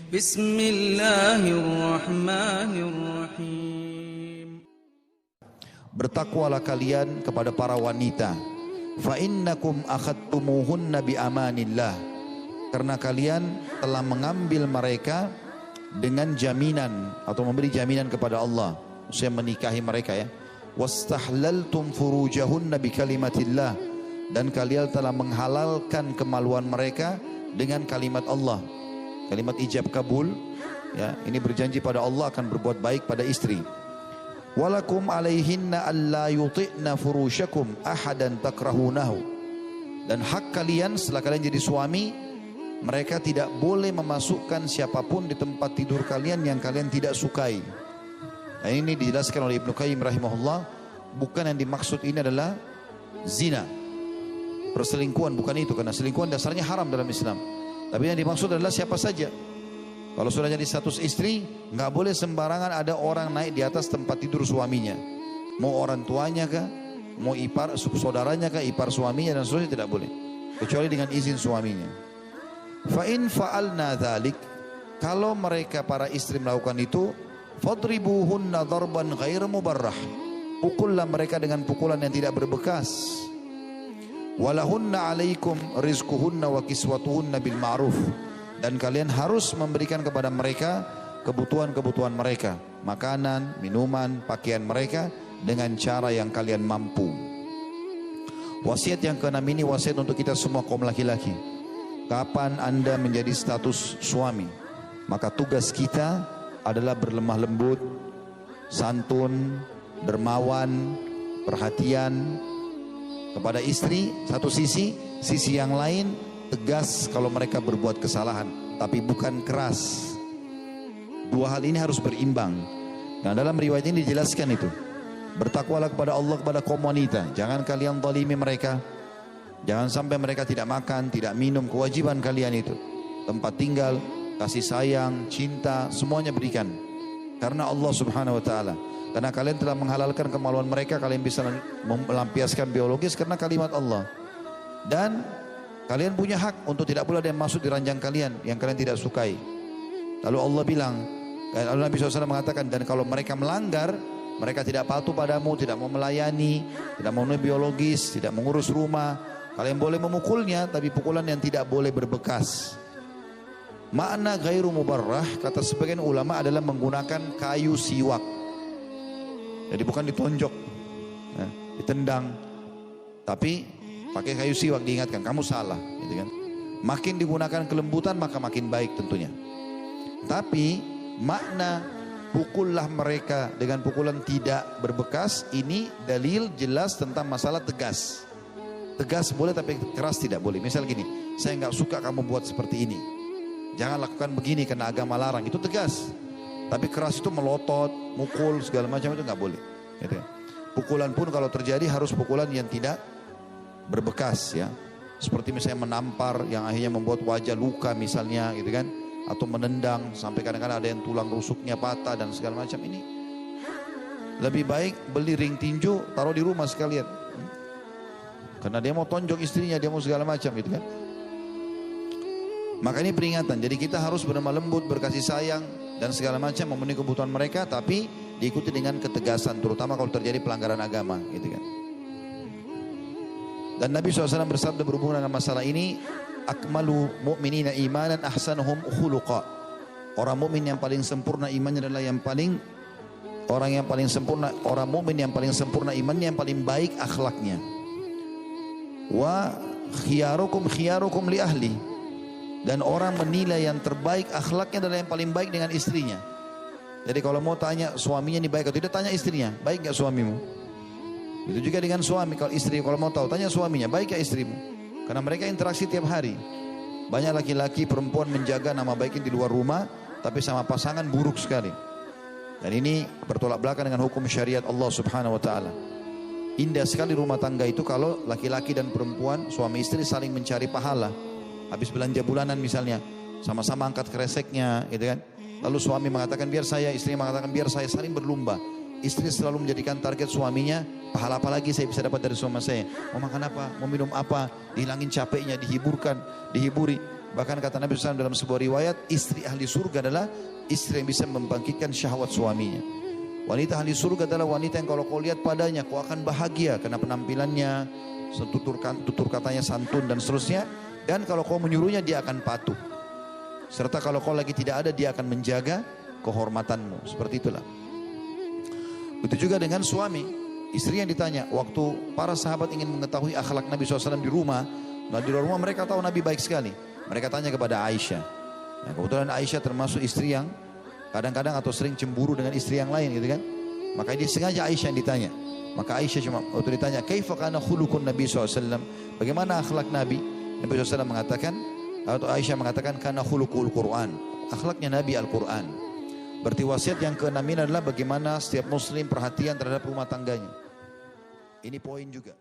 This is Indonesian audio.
Bismillahirrahmanirrahim. Bertakwalah kalian kepada para wanita. Fa innakum akhadtumuhunna bi amanillah. Karena kalian telah mengambil mereka dengan jaminan atau memberi jaminan kepada Allah. Saya menikahi mereka ya. Wastahlaltum furujahunna bi kalimatillah. Dan kalian telah menghalalkan kemaluan mereka dengan kalimat Allah. Kalimat ijab kabul ya, ini berjanji pada Allah akan berbuat baik pada istri. Walakum alaihinna alla yuti'na furushakum ahadan takrahunahu. Dan hak kalian setelah kalian jadi suami, mereka tidak boleh memasukkan siapapun di tempat tidur kalian yang kalian tidak sukai. Nah, ini dijelaskan oleh Ibnu Qayyim rahimahullah, bukan yang dimaksud ini adalah zina, perselingkuhan, bukan itu, karena selingkuhan dasarnya haram dalam Islam. Tapi yang dimaksud adalah siapa saja. Kalau sudah jadi status istri, nggak boleh sembarangan ada orang naik di atas tempat tidur suaminya. Mau orang tuanya kah, mau ipar saudaranya kah, ipar suaminya dan seterusnya, tidak boleh. Kecuali dengan izin suaminya. Fa in fa'alna dzalik, kalau mereka para istri melakukan itu, fadribuhunna darban ghair mubarrah. Pukullah mereka dengan pukulan yang tidak berbekas. Walahunna alaikum rizquhunna wa kiswatuhunna bil ma'ruf. Dan kalian harus memberikan kepada mereka kebutuhan-kebutuhan mereka, makanan, minuman, pakaian mereka dengan cara yang kalian mampu. Wasiat yang keenam ini wasiat untuk kita semua kaum laki-laki. Kapan Anda menjadi status suami, maka tugas kita adalah berlemah lembut, santun, dermawan, perhatian kepada istri satu sisi yang lain tegas kalau mereka berbuat kesalahan, tapi bukan keras. Dua hal ini harus berimbang. Nah, dalam riwayat ini dijelaskan itu. Bertakwalah kepada Allah kepada kaum wanita. Jangan kalian zalimi mereka. Jangan sampai mereka tidak makan, tidak minum, kewajiban kalian itu. Tempat tinggal, kasih sayang, cinta, semuanya berikan. Karena Allah Subhanahu wa taala. Karena kalian telah menghalalkan kemaluan mereka, kalian bisa melampiaskan biologis karena kalimat Allah. Dan kalian punya hak untuk tidak pula ada yang masuk di ranjang kalian yang kalian tidak sukai. Lalu Allah bilang, lalu Nabi SAW mengatakan, dan kalau mereka melanggar, mereka tidak patuh padamu, tidak mau melayani, tidak mau memenuhi biologis, tidak mengurus rumah, kalian boleh memukulnya, tapi pukulan yang tidak boleh berbekas. Makna ghairu mubarrah, kata sebagian ulama, adalah menggunakan kayu siwak. Jadi bukan ditonjok, nah, ditendang, tapi pakai kayu siwak, diingatkan kamu salah, gitu kan. Makin digunakan kelembutan maka makin baik tentunya. Tapi makna pukullah mereka dengan pukulan tidak berbekas, ini dalil jelas tentang masalah tegas. Tegas boleh tapi keras tidak boleh. Misal gini, saya nggak suka kamu buat seperti ini, jangan lakukan begini karena agama larang, itu tegas. Tapi keras itu melotot, mukul, segala macam itu nggak boleh. Gitu. Pukulan pun kalau terjadi harus pukulan yang tidak berbekas ya. Seperti misalnya menampar yang akhirnya membuat wajah luka misalnya gitu kan. Atau menendang sampai kadang-kadang ada yang tulang rusuknya patah dan segala macam. Ini lebih baik beli ring tinju, taruh di rumah sekalian. Karena dia mau tonjok istrinya, dia mau segala macam gitu kan. Maka ini peringatan. Jadi kita harus berlemah lembut, berkasih sayang dan segala macam, memenuhi kebutuhan mereka, tapi diikuti dengan ketegasan, terutama kalau terjadi pelanggaran agama, gitu kan. Dan Nabi SAW bersabda berhubungan dengan masalah ini, akmalu mu'minina imanan ahsanuhum khuluqa. Orang mukmin yang paling sempurna imannya adalah yang paling orang mukmin yang paling sempurna imannya, yang paling baik akhlaknya. Wa khiyarukum li ahli. Dan orang menilai yang terbaik akhlaknya adalah yang paling baik dengan istrinya. Jadi kalau mau tanya suaminya ini baik atau tidak, tanya istrinya, baik gak suamimu? Itu juga dengan suami, kalau istri kalau mau tahu, tanya suaminya, baik gak istrimu? Karena mereka interaksi tiap hari. Banyak laki-laki perempuan menjaga nama baiknya di luar rumah, tapi sama pasangan buruk sekali. Dan ini bertolak belakang dengan hukum syariat Allah Subhanahu wa taala. Indah sekali rumah tangga itu kalau laki-laki dan perempuan, suami istri saling mencari pahala. Habis belanja bulanan misalnya, sama-sama angkat kreseknya gitu kan. Lalu suami mengatakan biar saya, istri mengatakan biar saya, saling berlomba. Istri selalu menjadikan target suaminya, pahala apa lagi saya bisa dapat dari suami saya. Mau makan apa, mau minum apa, dihilangin capeknya, dihiburi. Bahkan kata Nabi SAW dalam sebuah riwayat, istri ahli surga adalah istri yang bisa membangkitkan syahwat suaminya. Wanita ahli surga adalah wanita yang kalau kau lihat padanya, kau akan bahagia karena penampilannya, tutur katanya santun dan seterusnya. Dan kalau kau menyuruhnya, dia akan patuh. Serta kalau kau lagi tidak ada, dia akan menjaga kehormatanmu. Seperti itulah. Begitu juga dengan suami. Istri yang ditanya, waktu para sahabat ingin mengetahui akhlak Nabi SAW di rumah, nah di luar rumah mereka tahu Nabi baik sekali. Mereka tanya kepada Aisyah. Nah, kebetulan Aisyah termasuk istri yang kadang-kadang atau sering cemburu dengan istri yang lain gitu kan. Maka dia sengaja Aisyah yang ditanya. Maka Aisyah cuma waktu ditanya, kaifa kana khuluqun Nabi SAW? Bagaimana akhlak Nabi? Nabi SAW mengatakan, atau Aisyah mengatakan, kana khuluqul Quran. Akhlaknya Nabi Al-Quran. Berarti wasiat yang ke-6 adalah bagaimana setiap muslim perhatian terhadap rumah tangganya. Ini poin juga.